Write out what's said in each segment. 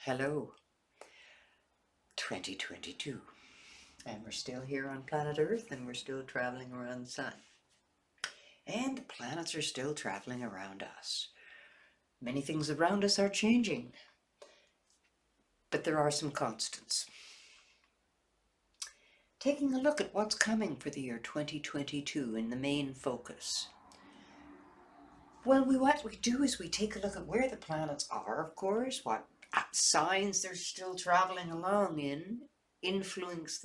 Hello, 2022, and we're still here on planet Earth, and we're still traveling around the sun. And the planets are still traveling around us. Many things around us are changing, but there are some constants. Taking a look at what's coming for the year 2022 in the main focus. Well, what we do is we take a look at where the planets are, of course, what signs they're still traveling along in, influencing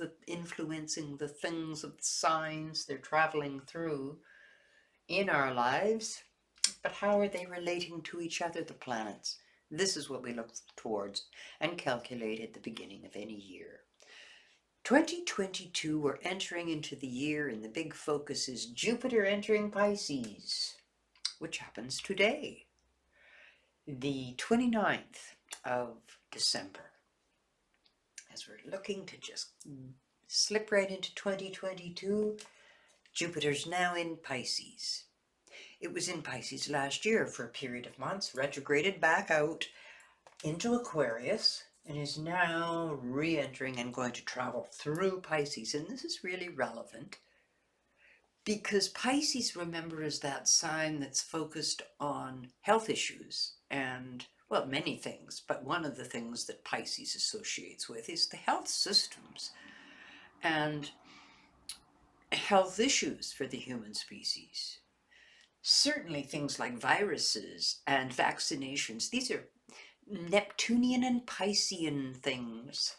the things of the signs they're traveling through in our lives, but how are they relating to each other, the planets? This is what we look towards and calculate at the beginning of any year. 2022, we're entering into the year, and the big focus is Jupiter entering Pisces, which happens today, the 29th of December. As we're looking to just slip right into 2022, Jupiter's now in Pisces. It was in Pisces last year for a period of months, retrograded back out into Aquarius, and is now re-entering and going to travel through Pisces. And this is really relevant because Pisces, remember, is that sign that's focused on health issues and, well, many things, but one of the things that Pisces associates with is the health systems and health issues for the human species. Certainly things like viruses and vaccinations, these are Neptunian and Piscean things.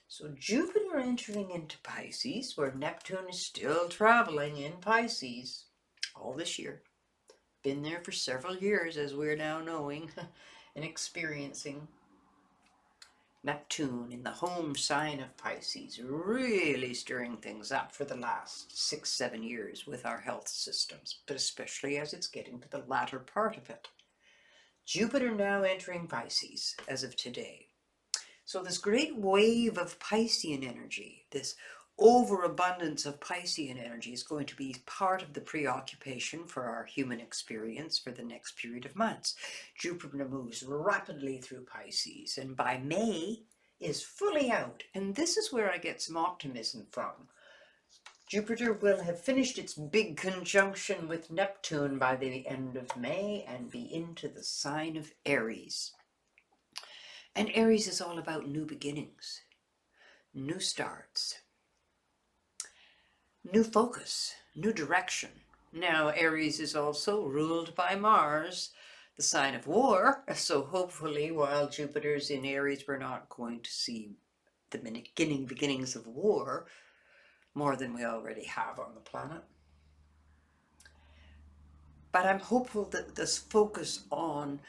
So Jupiter entering into Pisces, where Neptune is still traveling in Pisces all this year. Been there for several years, as we're now knowing and experiencing. Neptune in the home sign of Pisces, really stirring things up for the last 6-7 years with our health systems, but especially as it's getting to the latter part of it. Jupiter now entering Pisces as of today. So this great wave of Piscean energy, this overabundance of Piscean energy, is going to be part of the preoccupation for our human experience for the next period of months. Jupiter moves rapidly through Pisces, and by May is fully out. And this is where I get some optimism from. Jupiter will have finished its big conjunction with Neptune by the end of May and be into the sign of Aries. And Aries is all about new beginnings, new starts, new focus, new direction. Now, Aries is also ruled by Mars, the sign of war, so hopefully while Jupiter's in Aries, we're not going to see the beginnings of war, more than we already have on the planet. But I'm hopeful that this focus on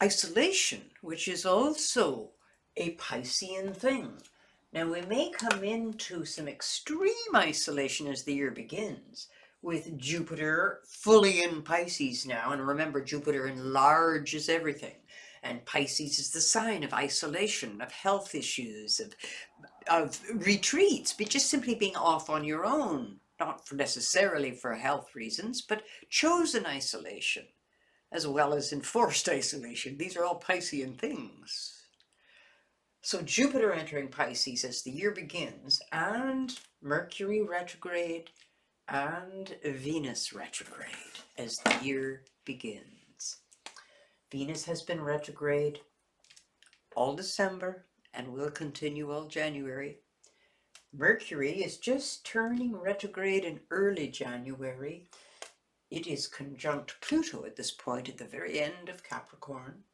isolation, which is also a Piscean thing. Now, we may come into some extreme isolation as the year begins, with Jupiter fully in Pisces now. And remember, Jupiter enlarges everything. And Pisces is the sign of isolation, of health issues, of retreats, but just simply being off on your own, not necessarily for health reasons, but chosen isolation, as well as enforced isolation. These are all Piscean things. So Jupiter entering Pisces as the year begins, and Mercury retrograde, and Venus retrograde as the year begins. Venus has been retrograde all December and will continue all January. Mercury is just turning retrograde in early January. It is conjunct Pluto at this point at the very end of Capricorn,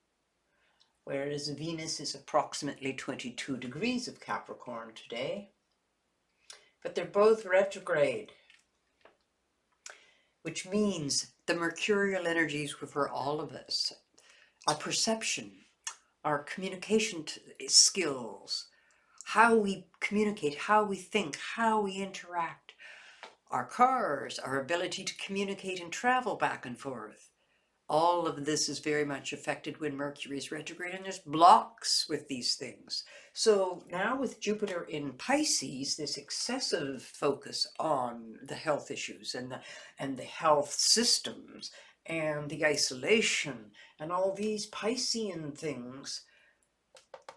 whereas Venus is approximately 22 degrees of Capricorn today. But they're both retrograde, which means the mercurial energies for all of us, our perception, our communication skills, how we communicate, how we think, how we interact, our cars, our ability to communicate and travel back and forth. All of this is very much affected when Mercury is retrograde, and there's blocks with these things. So now with Jupiter in Pisces, this excessive focus on the health issues and the health systems and the isolation and all these Piscean things,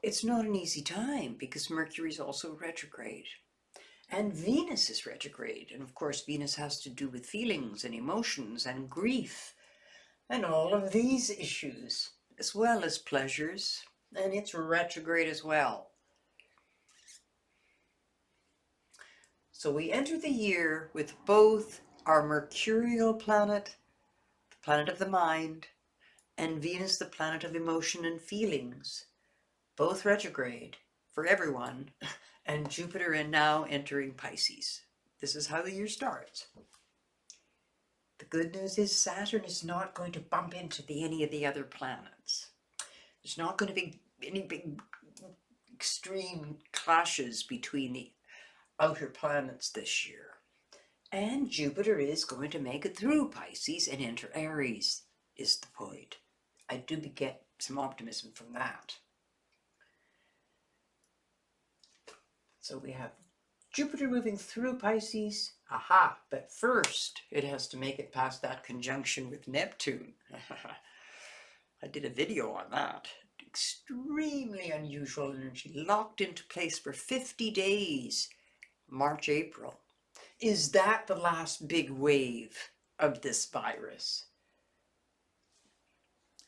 it's not an easy time because Mercury is also retrograde. And Venus is retrograde. And of course, Venus has to do with feelings and emotions and grief and all of these issues, as well as pleasures. And it's retrograde as well. So we enter the year with both our Mercurial planet, the planet of the mind, and Venus, the planet of emotion and feelings, both retrograde for everyone, and Jupiter and now entering Pisces. This is how the year starts. The good news is Saturn is not going to bump into any of the other planets. There's not going to be any big extreme clashes between the outer planets this year. And Jupiter is going to make it through Pisces and enter Aries, is the point. I do get some optimism from that. So we have Jupiter moving through Pisces. Aha, but first it has to make it past that conjunction with Neptune. I did a video on that. Extremely unusual energy, locked into place for 50 days, March, April. Is that the last big wave of this virus?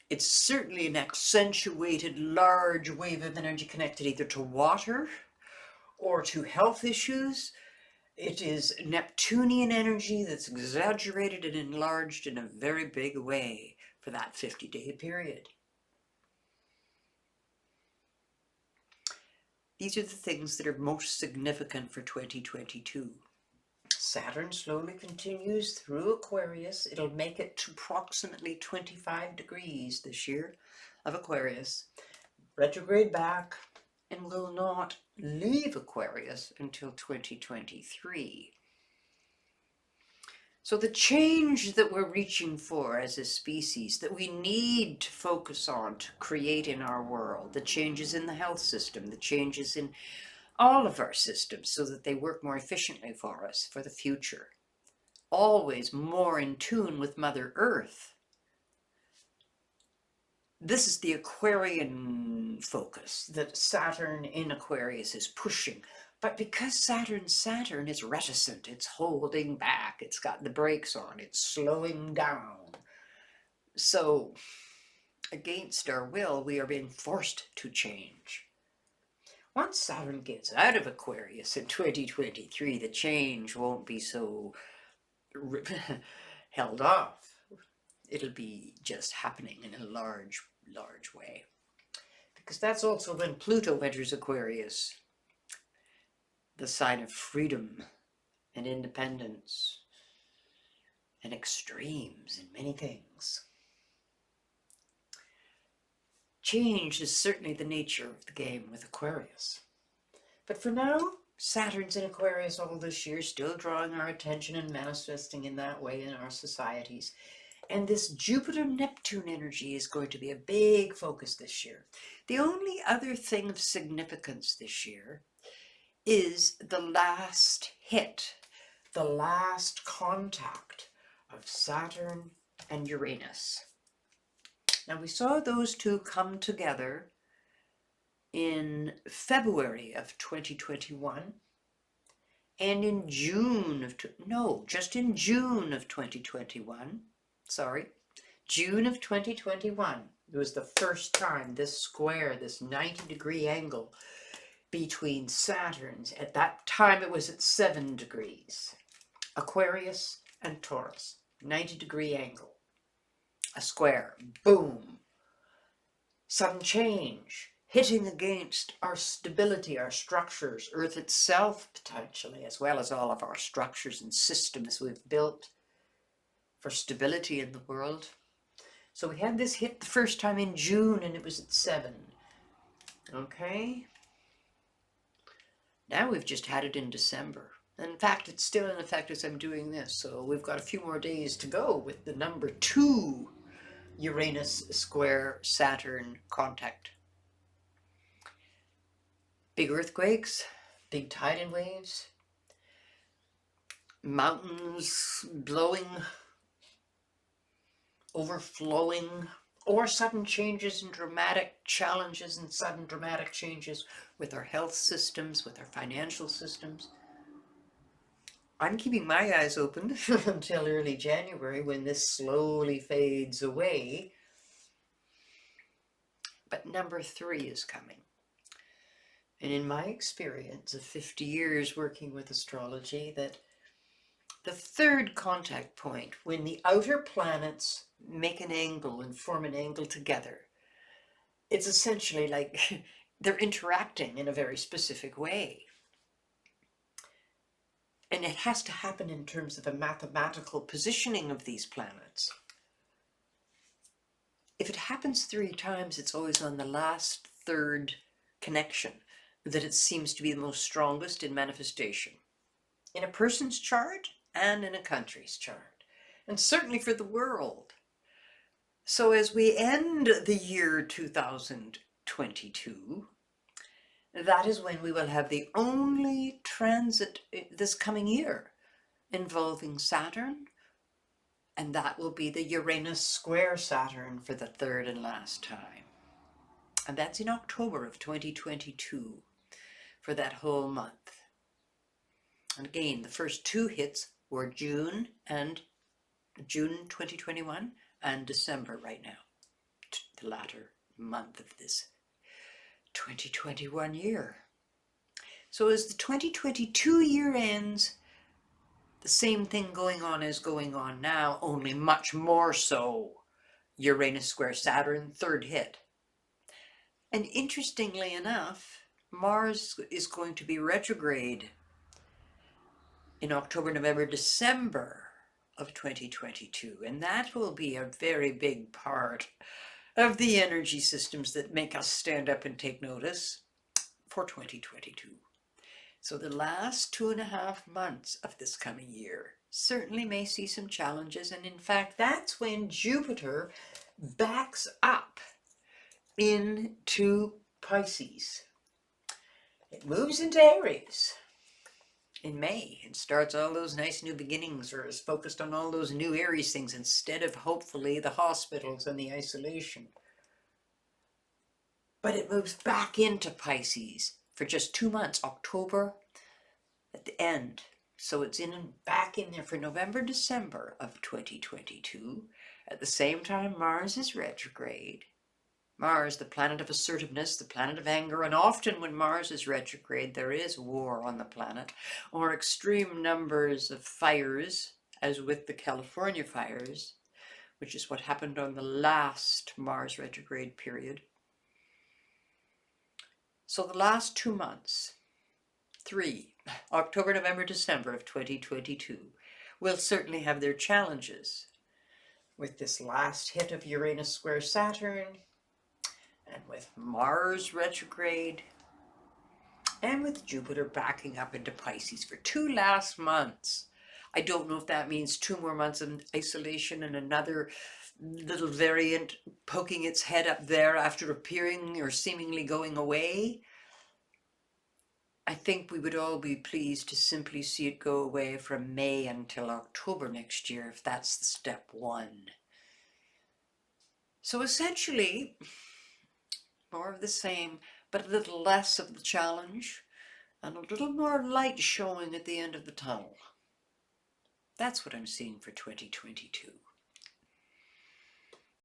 It's certainly an accentuated large wave of energy connected either to water or to health issues. It is Neptunian energy that's exaggerated and enlarged in a very big way for that 50-day period. These are the things that are most significant for 2022. Saturn slowly continues through Aquarius. It'll make it to approximately 25 degrees this year of Aquarius. Retrograde back, and will not leave Aquarius until 2023. So the change that we're reaching for as a species, that we need to focus on to create in our world, the changes in the health system, the changes in all of our systems so that they work more efficiently for us for the future. Always more in tune with Mother Earth. This is the Aquarian focus that Saturn in Aquarius is pushing. But because Saturn is reticent, it's holding back, it's got the brakes on, it's slowing down. So, against our will, we are being forced to change. Once Saturn gets out of Aquarius in 2023, the change won't be so held off. It'll be just happening in a large way. Because that's also when Pluto enters Aquarius, the sign of freedom and independence and extremes in many things. Change is certainly the nature of the game with Aquarius. But for now, Saturn's in Aquarius all this year, still drawing our attention and manifesting in that way in our societies. And this Jupiter-Neptune energy is going to be a big focus this year. The only other thing of significance this year is the last hit, the last contact of Saturn and Uranus. Now we saw those two come together in February of 2021 and in June of, just in June of 2021, June of 2021, it was the first time this square, this 90-degree angle between Saturns, at that time it was at 7 degrees, Aquarius and Taurus, 90-degree angle, a square, boom, sudden change, hitting against our stability, our structures, Earth itself potentially, as well as all of our structures and systems we've built for stability in the world. So we had this hit the first time in June and it was at 7. Okay. Now we've just had it in December. And in fact, it's still in effect as I'm doing this. So we've got a few more days to go with the number 2 Uranus square Saturn contact. Big earthquakes, big tidal waves, mountains blowing, overflowing, or sudden changes and dramatic challenges and sudden dramatic changes with our health systems, with our financial systems. I'm keeping my eyes open until early January when this slowly fades away. But number 3 is coming. And in my experience of 50 years working with astrology, that the third contact point, when the outer planets make an angle and form an angle together, it's essentially like they're interacting in a very specific way. And it has to happen in terms of a mathematical positioning of these planets. If it happens 3 times, it's always on the last third connection that it seems to be the most strongest in manifestation. In a person's chart and in a country's chart. And certainly for the world. So as we end the year 2022, that is when we will have the only transit this coming year involving Saturn, and that will be the Uranus square Saturn for the third and last time. And that's in October of 2022 for that whole month. And again, the first 2 hits were June 2021 and December right now, the latter month of this 2021 year. So as the 2022 year ends, the same thing going on is going on now, only much more so. Uranus square Saturn, third hit. And interestingly enough, Mars is going to be retrograde in October, November, December of 2022. And that will be a very big part of the energy systems that make us stand up and take notice for 2022. So the last 2.5 months of this coming year certainly may see some challenges. And in fact, that's when Jupiter backs up into Pisces. It moves into Aries in May and starts all those nice new beginnings, or is focused on all those new Aries things instead of hopefully the hospitals and the isolation. But it moves back into Pisces for just 2 months, October at the end. So it's in and back in there for November, December of 2022. At the same time, Mars is retrograde. Mars, the planet of assertiveness, the planet of anger, and often when Mars is retrograde, there is war on the planet, or extreme numbers of fires, as with the California fires, which is what happened on the last Mars retrograde period. So the last 2 months, 3, October, November, December of 2022, will certainly have their challenges with this last hit of Uranus square Saturn, and with Mars retrograde, and with Jupiter backing up into Pisces for 2 last months. I don't know if that means 2 more months of isolation and another little variant poking its head up there after appearing or seemingly going away. I think we would all be pleased to simply see it go away from May until October next year, if that's the step 1. So essentially, more of the same, but a little less of the challenge, and a little more light showing at the end of the tunnel. That's what I'm seeing for 2022.